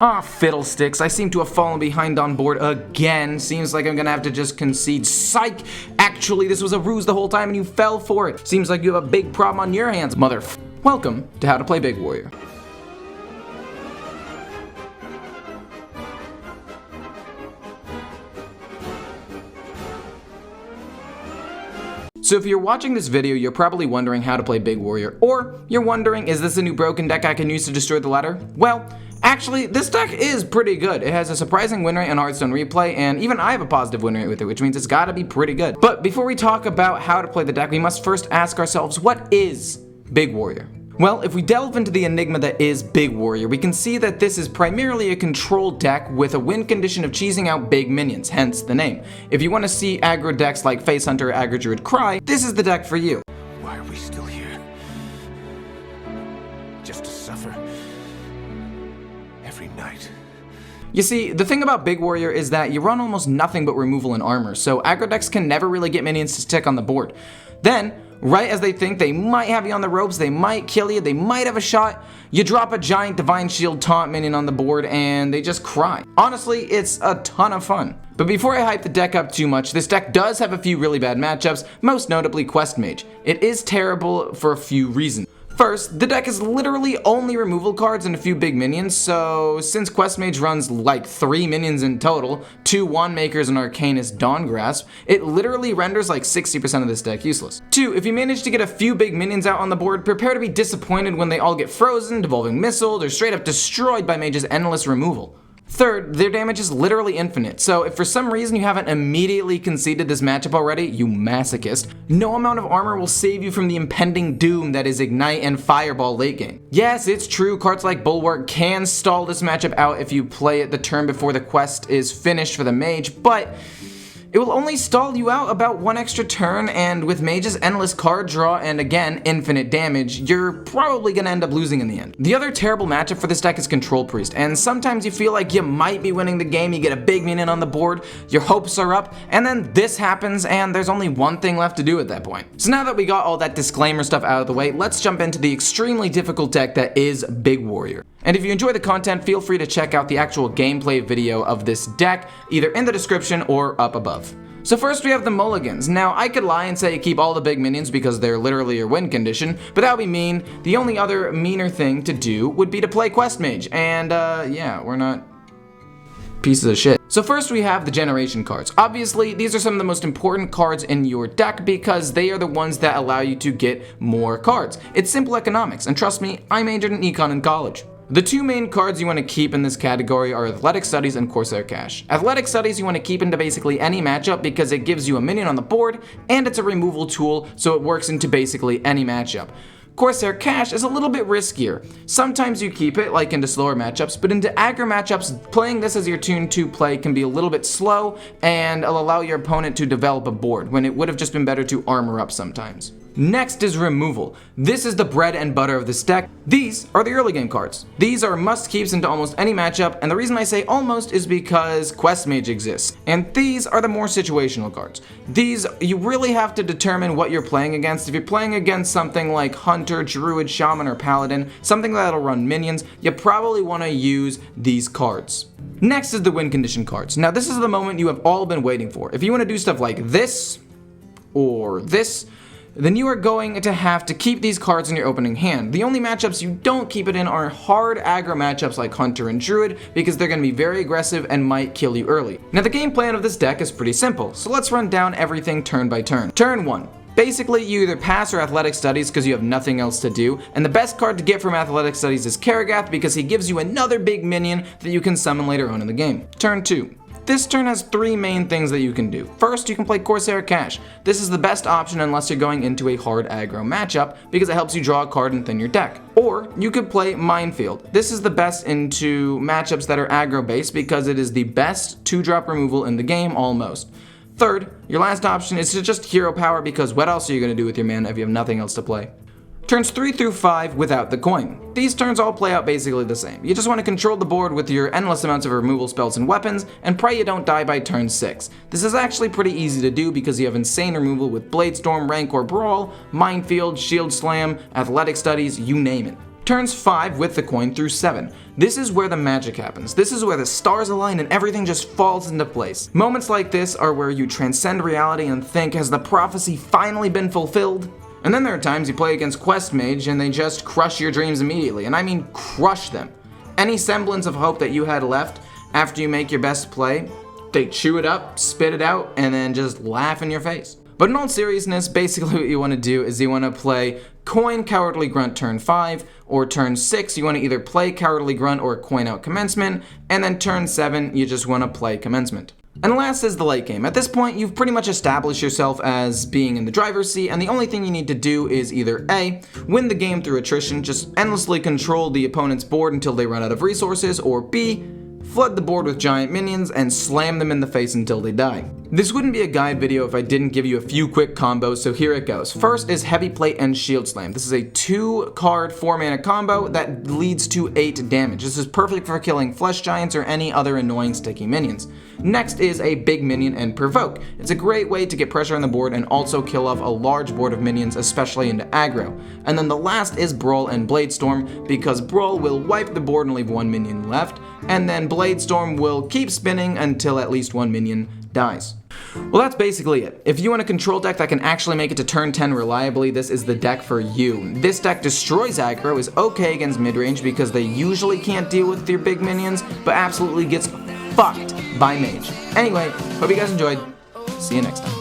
Ah, fiddlesticks, I seem to have fallen behind on board again. Seems like I'm gonna have to just concede. Psych! Actually, this was a ruse the whole time and you fell for it. Seems like you have a big problem on your hands, Welcome to How to Play Big Warrior. So if you're watching this video, you're probably wondering how to play Big Warrior, or you're wondering, is this a new broken deck I can use to destroy the ladder? Well, actually, this deck is pretty good. It has a surprising win rate on Hearthstone Replay, and even I have a positive win rate with it, which means it's gotta be pretty good. But before we talk about how to play the deck, we must first ask ourselves, what is Big Warrior? Well, if we delve into the enigma that is Big Warrior, we can see that this is primarily a control deck with a win condition of cheesing out big minions, hence the name. If you want to see aggro decks like Face Hunter or Aggro Druid cry, this is the deck for you. Why are we still here? Just to suffer every night. You see, the thing about Big Warrior is that you run almost nothing but removal and armor, so aggro decks can never really get minions to stick on the board. Then, right as they think they might have you on the ropes, they might kill you, they might have a shot, you drop a giant Divine Shield taunt minion on the board and they just cry. Honestly, it's a ton of fun. But before I hype the deck up too much, this deck does have a few really bad matchups, most notably Quest Mage. It is terrible for a few reasons. First, the deck is literally only removal cards and a few big minions, so since Quest Mage runs like 3 minions in total, 2 Wand Makers and Arcanist Dawn Grasp, it literally renders like 60% of this deck useless. 2, if you manage to get a few big minions out on the board, prepare to be disappointed when they all get frozen, devolving missiled, or straight up destroyed by Mage's endless removal. Third, their damage is literally infinite, so if for some reason you haven't immediately conceded this matchup already, you masochist, no amount of armor will save you from the impending doom that is Ignite and Fireball late game. Yes, it's true, cards like Bulwark can stall this matchup out if you play it the turn before the quest is finished for the mage, but it will only stall you out about 1 extra turn, and with Mage's endless card draw and again, infinite damage, you're probably gonna end up losing in the end. The other terrible matchup for this deck is Control Priest, and sometimes you feel like you might be winning the game, you get a big minion on the board, your hopes are up, and then this happens and there's only one thing left to do at that point. So now that we got all that disclaimer stuff out of the way, let's jump into the extremely difficult deck that is Big Warrior. And if you enjoy the content, feel free to check out the actual gameplay video of this deck, either in the description or up above. So first we have the Mulligans. Now I could lie and say keep all the big minions because they're literally your win condition, but that would be mean. The only other meaner thing to do would be to play Quest Mage, and yeah, we're not pieces of shit. So first we have the generation cards. Obviously, these are some of the most important cards in your deck because they are the ones that allow you to get more cards. It's simple economics, and trust me, I majored in econ in college. The 2 main cards you want to keep in this category are Athletic Studies and Corsair Cache. Athletic Studies you want to keep into basically any matchup because it gives you a minion on the board and it's a removal tool, so it works into basically any matchup. Corsair Cache is a little bit riskier. Sometimes you keep it, like into slower matchups, but into aggro matchups, playing this as your turn 2 play can be a little bit slow and it'll allow your opponent to develop a board when it would have just been better to armor up sometimes. Next is removal. This is the bread and butter of this deck. These are the early game cards. These are must keeps into almost any matchup, and the reason I say almost is because Quest Mage exists. And these are the more situational cards. These, you really have to determine what you're playing against. If you're playing against something like Hunter, Druid, Shaman, or Paladin, something that'll run minions, you probably want to use these cards. Next is the win condition cards. Now this is the moment you have all been waiting for. If you want to do stuff like this, or this, then you are going to have to keep these cards in your opening hand. The only matchups you don't keep it in are hard aggro matchups like Hunter and Druid because they're going to be very aggressive and might kill you early. Now the game plan of this deck is pretty simple, so let's run down everything turn by turn. Turn 1. Basically, you either pass or Athletic Studies because you have nothing else to do, and the best card to get from Athletic Studies is Karagath because he gives you another big minion that you can summon later on in the game. Turn 2. This turn has 3 main things that you can do. First, you can play Corsair Cache. This is the best option unless you're going into a hard aggro matchup because it helps you draw a card and thin your deck. Or you could play Minefield. This is the best into matchups that are aggro based because it is the best 2-drop removal in the game almost. Third, your last option is to just hero power because what else are you going to do with your mana if you have nothing else to play? Turns 3 through 5 without the coin. These turns all play out basically the same. You just want to control the board with your endless amounts of removal spells and weapons, and pray you don't die by turn 6. This is actually pretty easy to do because you have insane removal with Bladestorm, Rancor Brawl, Minefield, Shield Slam, Athletic Studies, you name it. Turns 5 with the coin through 7. This is where the magic happens. This is where the stars align and everything just falls into place. Moments like this are where you transcend reality and think, has the prophecy finally been fulfilled? And then there are times you play against Quest Mage and they just crush your dreams immediately, and I mean crush them. Any semblance of hope that you had left after you make your best play, they chew it up, spit it out, and then just laugh in your face. But in all seriousness, basically what you want to do is you want to play Coin Cowardly Grunt turn 5, or turn 6 you want to either play Cowardly Grunt or coin out Commencement, and then turn 7 you just want to play Commencement. And last is the late game. At this point, you've pretty much established yourself as being in the driver's seat, and the only thing you need to do is either A, win the game through attrition, just endlessly control the opponent's board until they run out of resources, or B, flood the board with giant minions and slam them in the face until they die. This wouldn't be a guide video if I didn't give you a few quick combos, so here it goes. First is Heavy Plate and Shield Slam. This is a 2-card 4-mana combo that leads to 8 damage. This is perfect for killing flesh giants or any other annoying sticky minions. Next is a Big Minion and Provoke. It's a great way to get pressure on the board and also kill off a large board of minions, especially into aggro. And then the last is Brawl and Bladestorm, because Brawl will wipe the board and leave 1 minion left, and then Bladestorm will keep spinning until at least 1 minion dies. Well, that's basically it. If you want a control deck that can actually make it to turn 10 reliably, this is the deck for you. This deck destroys aggro, is okay against midrange because they usually can't deal with your big minions, but absolutely gets fucked by mage. Anyway, hope you guys enjoyed. See you next time.